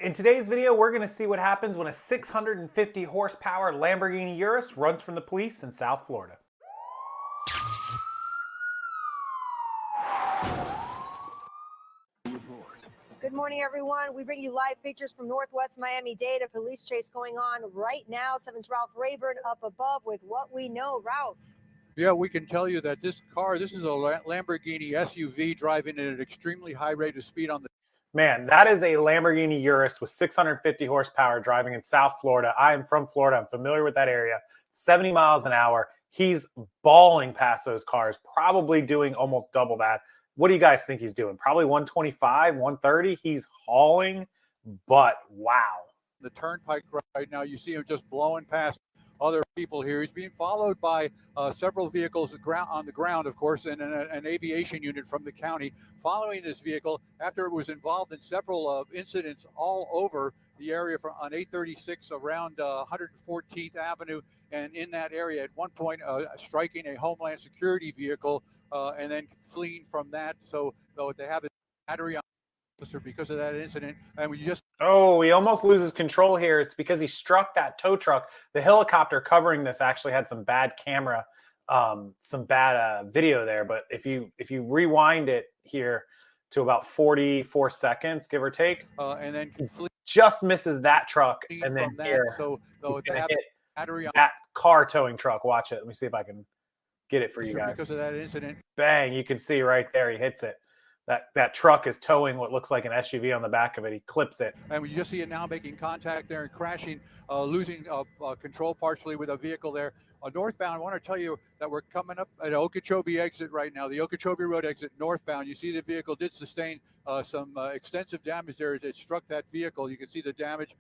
In today's video, we're going to see what happens when a 650 horsepower Lamborghini Urus runs from the police in South Florida. Good morning, everyone. We bring you live pictures from Northwest Miami-Dade, a police chase going on right now. 7's Ralph Rayburn up above with what we know. Ralph. Yeah, we can tell you that this is a Lamborghini SUV driving at an extremely high rate of speed on the... Man, that is a Lamborghini Urus with 650 horsepower driving in South Florida. I am from Florida. I'm familiar with that area. 70 miles an hour. He's balling past those cars, probably doing almost double that. What do you guys think he's doing? Probably 125, 130. He's hauling, but wow. The turnpike right now, you see him just blowing past other people here. He's being followed by several vehicles on the ground, of course, and an aviation unit from the county following this vehicle after it was involved in several incidents all over the area on 836 around 114th Avenue and in that area at one point striking a Homeland Security vehicle and then fleeing from that. So they have a battery on because of that incident, and we just... Oh, he almost loses control here. It's because he struck that tow truck. The helicopter covering this actually had some bad camera, some bad video there. But if you rewind it here to about 44 seconds, give or take, and then just misses that truck, and then here, so they have battery on that car towing truck. Watch it. Let me see if I can get it for you guys. Because of that incident, bang! You can see right there. He hits it. That truck is towing what looks like an SUV on the back of it. He clips it. And we just see it now making contact there and crashing, losing control partially with a vehicle there. Northbound, I want to tell you that we're coming up at Okeechobee exit right now, the Okeechobee Road exit northbound. You see the vehicle did sustain some extensive damage there as it struck that vehicle. You can see the damage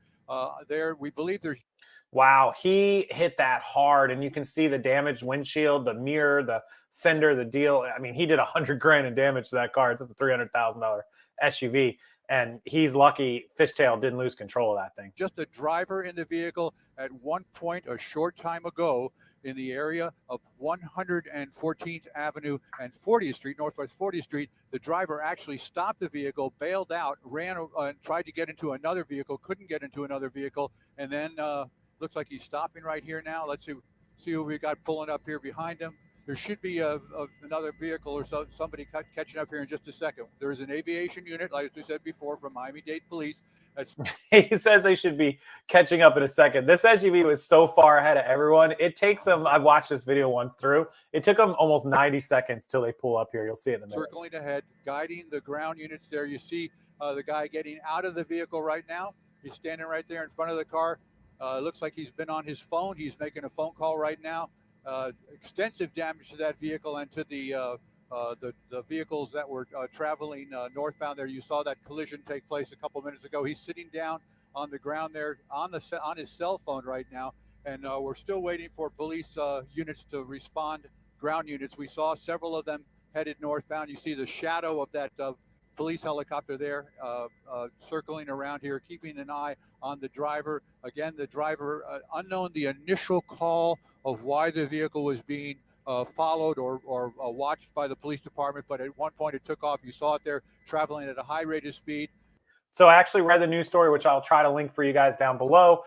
there. We believe there's... Wow, he hit that hard, and you can see the damaged windshield, the mirror, the fender, the deal. I mean, he did $100,000 in damage to that car. It's a $300,000 SUV, and he's lucky Fishtail didn't lose control of that thing. Just a driver in the vehicle at one point a short time ago in the area of 114th Avenue and 40th Street, Northwest 40th Street. The driver actually stopped the vehicle, bailed out, ran and tried to get into another vehicle, couldn't get into another vehicle, and then looks like he's stopping right here now. Let's see who we got pulling up here behind him. There should be another vehicle or somebody catching up here in just a second. There is an aviation unit, like we said before, from Miami-Dade Police. He says they should be catching up in a second. This SUV was so far ahead of everyone. It takes them, I watched this video once through, it took them almost 90 seconds till they pull up here. You'll see it in a minute. Circling ahead, guiding the ground units there. You see the guy getting out of the vehicle right now. He's standing right there in front of the car. Looks like he's been on his phone. He's making a phone call right now. Extensive damage to that vehicle and to the vehicles that were traveling northbound there. You saw that collision take place a couple minutes ago. He's sitting down on the ground there on his cell phone right now, and we're still waiting for police units to respond, ground units. We saw several of them headed northbound. You see the shadow of that police helicopter there circling around here, keeping an eye on the driver. Again, the driver, unknown the initial call of why the vehicle was being followed or watched by the police department, but at one point it took off. You saw it there traveling at a high rate of speed. So I actually read the news story, which I'll try to link for you guys down below.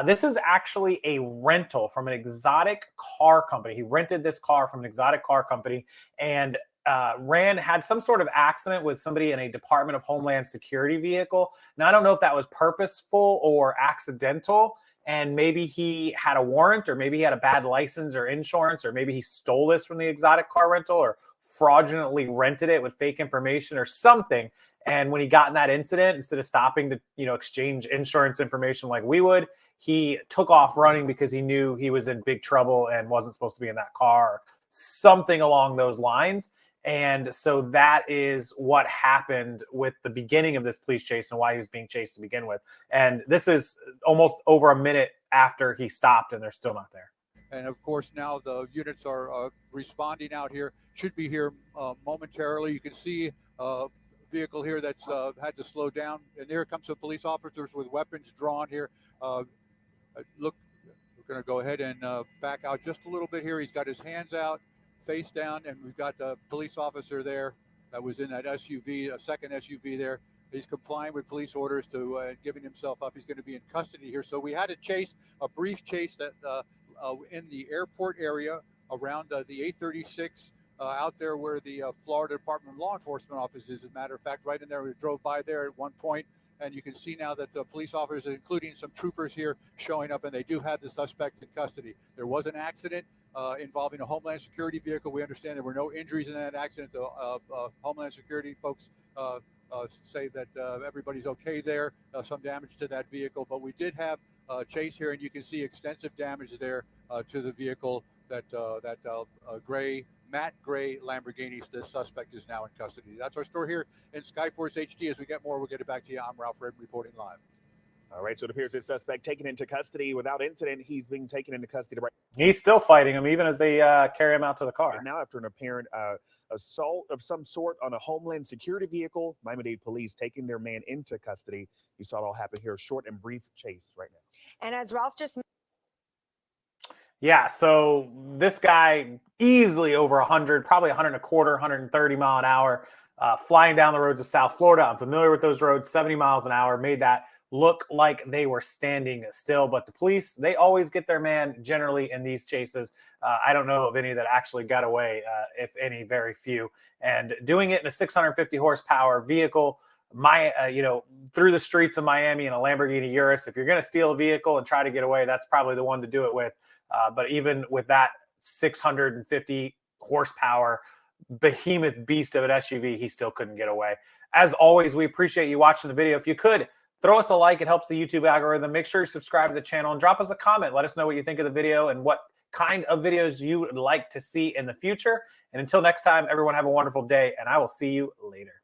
This is actually a rental from an exotic car company. He rented this car from an exotic car company and had some sort of accident with somebody in a Department of Homeland Security vehicle. Now, I don't know if that was purposeful or accidental, and maybe he had a warrant, or maybe he had a bad license or insurance, or maybe he stole this from the exotic car rental or fraudulently rented it with fake information or something. And when he got in that incident, instead of stopping to exchange insurance information like we would, he took off running because he knew he was in big trouble and wasn't supposed to be in that car, or something along those lines. And so that is what happened with the beginning of this police chase and why he was being chased to begin with. And this is almost over a minute after he stopped, and they're still not there. And of course, now the units are responding out here, should be here momentarily. You can see a vehicle here that's had to slow down. And here comes some police officers with weapons drawn here. Look, we're going to go ahead and back out just a little bit here. He's got his hands out, face down, and we've got the police officer there that was in that SUV, a second SUV there. He's complying with police orders to giving himself up. He's going to be in custody here. So we had a brief chase that in the airport area around the 836 out there where the Florida Department of Law Enforcement office is. As a matter of fact, right in there, we drove by there at one point, and you can see now that the police officers, including some troopers here, showing up, and they do have the suspect in custody. There was an accident involving a Homeland Security vehicle. We understand there were no injuries in that accident. The Homeland Security folks say that everybody's okay there, some damage to that vehicle, but we did have chase here, and you can see extensive damage there to the vehicle that matte gray Lamborghini. The suspect is now in custody. That's our story here in Skyforce HD. As we get more, we'll get it back to you. I'm Ralph Redd reporting live. All right, so it appears this suspect taken into custody without incident. He's being taken into custody right He's still fighting him, even as they carry him out to the car. now after an apparent assault of some sort on a Homeland Security vehicle. Miami-Dade police taking their man into custody. You saw it all happen here. Short and brief chase right now. And as Ralph just Yeah, so this guy easily over 100, probably 125, 130 mile an hour, flying down the roads of South Florida. I'm familiar with those roads, 70 miles an hour, made that look like they were standing still. But the police, they always get their man generally in these chases. I don't know of any that actually got away, if any, very few. And doing it in a 650 horsepower vehicle, through the streets of Miami in a Lamborghini Urus, if you're going to steal a vehicle and try to get away, that's probably the one to do it with. But even with that 650 horsepower behemoth beast of an SUV, he still couldn't get away. As always, we appreciate you watching the video. If you could, throw us a like. It helps the YouTube algorithm. Make sure you subscribe to the channel and drop us a comment. Let us know what you think of the video and what kind of videos you would like to see in the future. And until next time, everyone have a wonderful day, and I will see you later.